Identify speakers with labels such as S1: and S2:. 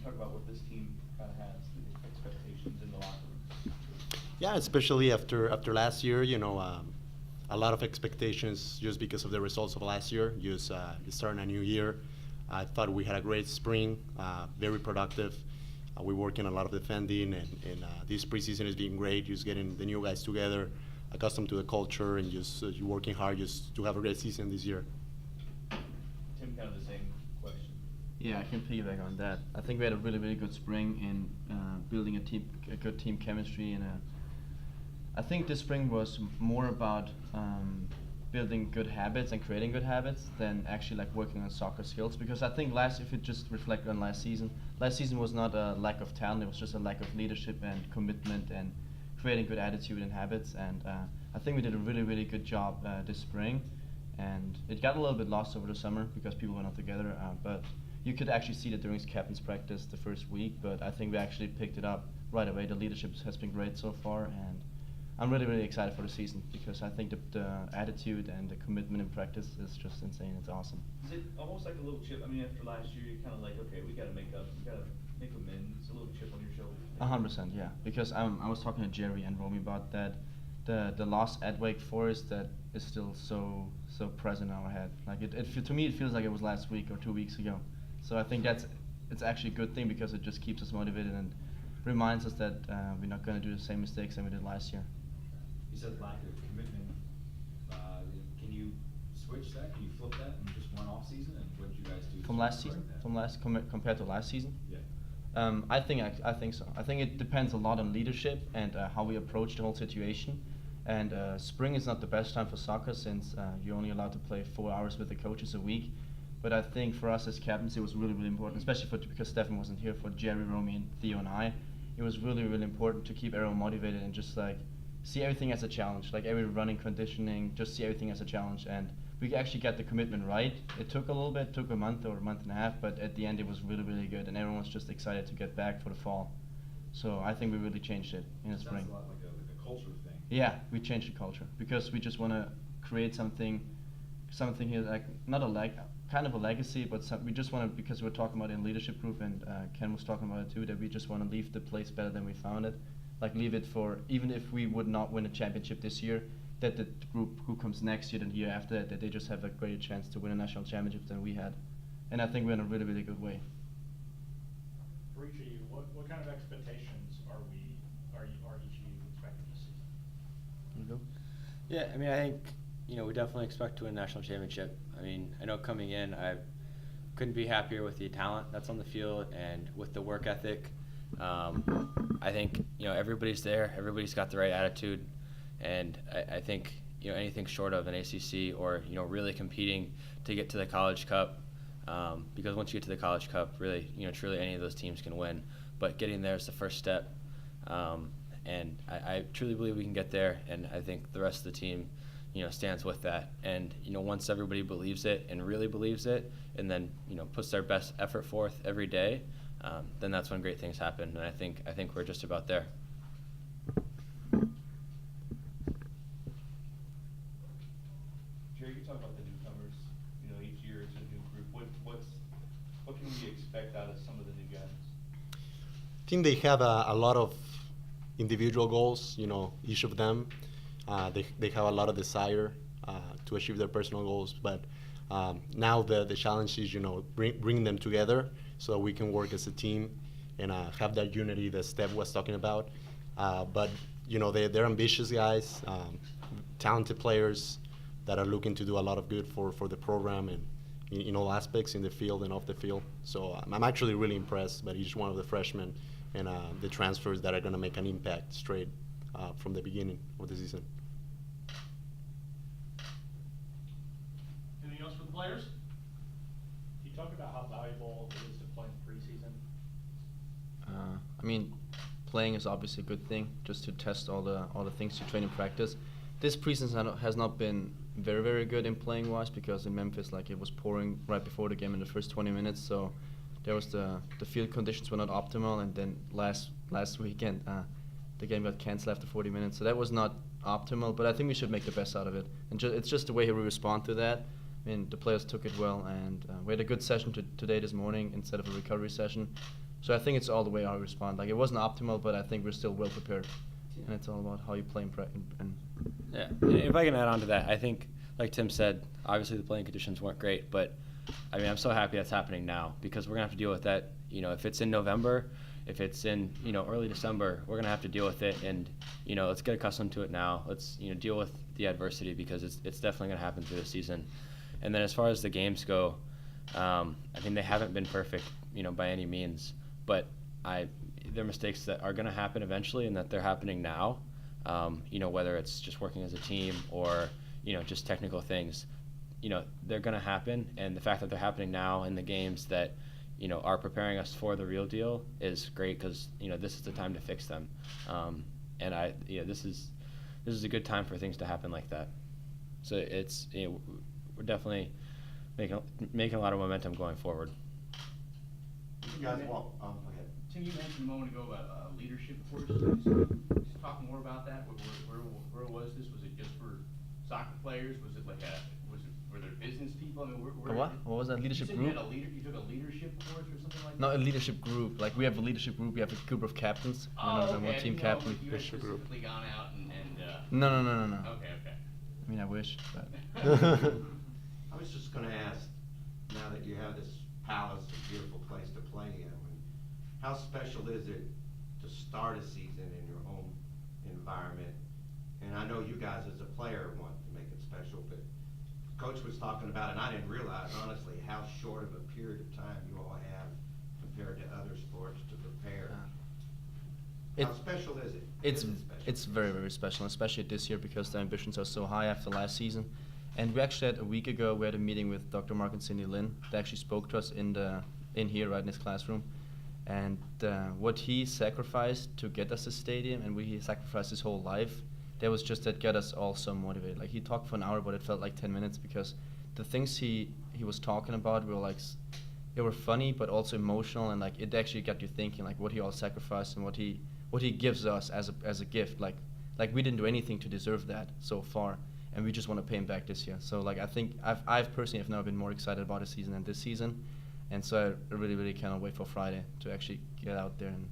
S1: talk about what this team kind of has, the expectations in the locker room?
S2: Yeah, especially after last year, a lot of expectations just because of the results of last year. Just starting a new year, I thought we had a great spring, very productive. We're working a lot of defending, and this preseason has been great. Just getting the new guys together, accustomed to the culture, and just you working hard just to have a great season this year.
S1: Tim, kind of the same question.
S3: Yeah, I can piggyback on that. I think we had a really, really good spring in building a good team chemistry, and I think this spring was more about building good habits and creating good habits than actually like working on soccer skills. Because I think if you just reflect on last season was not a lack of talent, it was just a lack of leadership and commitment and creating good attitude and habits. And I think we did a really, really good job this spring. And it got a little bit lost over the summer because people were not together. But you could actually see that during captain's practice the first week. But I think we actually picked it up right away. The leadership has been great so far, and I'm really, really excited for the season because I think the attitude and the commitment in practice is just insane. It's awesome.
S1: Is it almost like a little chip? I mean, after last year, you're kind of like, okay, we got to make amends. A little chip on your shoulder.
S3: 100%, yeah. Because I was talking to Jerry and Romy about that. The loss at Wake Forest that is still so present in our head. Like to me, it feels like it was last week or 2 weeks ago. So I think it's actually a good thing because it just keeps us motivated and reminds us that we're not going to do the same mistakes that we did last year.
S4: You said lack of commitment. Can you switch that? Can you flip that in just one off season? And what did you guys do?
S3: From last season? Compared to last season?
S4: Yeah.
S3: I think so. I think it depends a lot on leadership and how we approach the whole situation. And spring is not the best time for soccer since you're only allowed to play 4 hours with the coaches a week. But I think for us as captains, it was really, really important, especially because Stefan wasn't here, for Jerry, Romy, and Theo and I. It was really, really important to keep everyone motivated and just like see everything as a challenge, like every running conditioning, just see everything as a challenge. And we actually got the commitment right. It took a little bit, took a month or a month and a half, but at the end it was really, really good, and everyone was just excited to get back for the fall. So I think we really changed it in the spring.
S4: Sounds a lot like a culture thing.
S3: Yeah, we changed the culture because we just want to create something here, like not kind of a legacy, but we just want to, because we're talking about it in leadership group, and Ken was talking about it too, that we just want to leave the place better than we found it. Like leave it for, even if we would not win a championship this year, that the group who comes next year and the year after that they just have a greater chance to win a national championship than we had. And I think we're in a really, really good way.
S5: For each of you, what kind of expectations are each of you expecting this season?
S3: You go?
S6: Yeah, I mean, I think, we definitely expect to win a national championship. I mean, I know coming in, I couldn't be happier with the talent that's on the field and with the work ethic. I think, everybody's there, everybody's got the right attitude, and I think, anything short of an ACC or, really competing to get to the College Cup, because once you get to the College Cup, really, truly any of those teams can win, but getting there is the first step, and I truly believe we can get there, and I think the rest of the team, stands with that, and, once everybody believes it and really believes it, and then, puts their best effort forth every day, then that's when great things happen, and I think we're just about there.
S1: Jerry, you talk about the newcomers. Each year it's a new group. What can we expect out of some of the new guys?
S2: I think they have a lot of individual goals, each of them. They have a lot of desire to achieve their personal goals, but now the challenge is, bring them together so that we can work as a team and have that unity that Steph was talking about. But, they're ambitious guys, talented players that are looking to do a lot of good for the program and in all aspects, in the field and off the field. So I'm actually really impressed by each one of the freshmen and the transfers that are going to make an impact straight from the beginning of the season.
S5: Anything else for the players? Can you talk about how valuable it is to play in preseason?
S3: I mean, playing is obviously a good thing, just to test all the things you train in practice. This preseason has not been very, very good in playing wise because in Memphis, it was pouring right before the game in the first 20 minutes. So there was the field conditions were not optimal, and then last weekend the game got canceled after 40 minutes. So that was not optimal, but I think we should make the best out of it. And it's just the way we respond to that. I mean, the players took it well, and we had a good session today this morning instead of a recovery session. So I think it's all the way how we respond. Like, it wasn't optimal, but I think we're still well prepared. And it's all about how you play and
S6: Yeah, and if I can add on to that, I think, like Tim said, obviously the playing conditions weren't great, but I mean, I'm so happy that's happening now, because we're gonna have to deal with that. You know, if it's in November, if it's in, you know, early December, we're gonna have to deal with it, and you know, let's get accustomed to it now. Let's, you know, deal with the adversity, because it's definitely gonna happen through the season. And then as far as the games go, I mean, they haven't been perfect, you know, by any means, but there are mistakes that are going to happen eventually, and that they're happening now. You know, whether it's just working as a team or, you know, just technical things, you know, they're going to happen. And the fact that they're happening now in the games that, you know, are preparing us for the real deal is great, because, you know, this is the time to fix them. And this is a good time for things to happen like that. So it's, you know, we're definitely making a lot of momentum going forward.
S2: You guys want? Go ahead.
S7: Tim, you mentioned a moment ago about leadership course. Just talk more about that. Where was this? Was it just for soccer players? Was it like were there business people? I mean,
S3: What was that, leadership
S7: you
S3: group?
S7: You took a leadership course or something like that?
S3: No, a leadership group. Like, we have a leadership group. We have a group of captains.
S7: Oh, okay.
S3: One
S7: I
S3: team
S7: didn't know
S3: captain.
S7: if you had specifically gone out and
S3: No.
S7: Okay.
S3: I mean, I wish, but.
S8: I was just gonna ask, now that you have this palace, a beautiful place to play in, how special is it to start a season in your home environment? And I know you guys as a player want to make it special, but Coach was talking about, and I didn't realize honestly how short of a period of time you all have compared to other sports to prepare. How special is it?
S3: It's
S8: Is it special?
S3: it's very, very special, especially this year, because the ambitions are so high after last season. And we actually had, a week ago, we had a meeting with Dr. Mark and Cindy Lynn. They actually spoke to us in here, right in his classroom. And what he sacrificed to get us a stadium, and he sacrificed his whole life, that was just that got us all so motivated. Like, he talked for an hour, but it felt like 10 minutes, because the things he was talking about were like, they were funny, but also emotional, and like, it actually got you thinking, like, what he all sacrificed and what he gives us as a gift. Like we didn't do anything to deserve that so far, and we just want to pay him back this year. So like, I think I've personally have never been more excited about a season than this season, and so I really, really cannot wait for Friday to actually get out there and